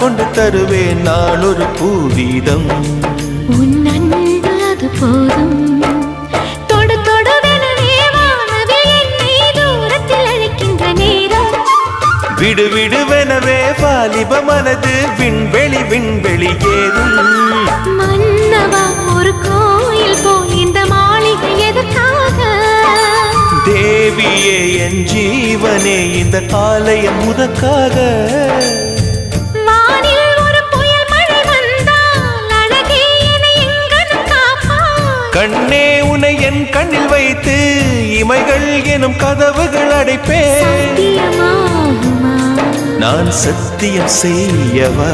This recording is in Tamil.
கொண்டு தருவேன் நான் ஒரு பூவீதம். உன் அன்பு அது போதும். தொடு தொடுவெனவே வானவில் என்னை தூரத்தில் அழைக்கின்ற நேரம். விடு விடுவெனவே வாலிப மனது விண்வெளி விண்வெளி ஏறும். மன்னவா ஒரு கோயில் போய் இந்த மாளிகை எதற்காக? தேவியே என் ஜீவனே இந்த ஆலயம் உனக்காக. வானில் ஒரு புயல் மழை வந்தால் அழகே என்னை எங்கனும் காப்பாய். கண்ணே உனை என் கண்ணில் வைத்து இமைகள் எனும் கதவுகள் அடைப்பேன். சத்தியமாகுமா? நான் சத்தியம் செய்யவா?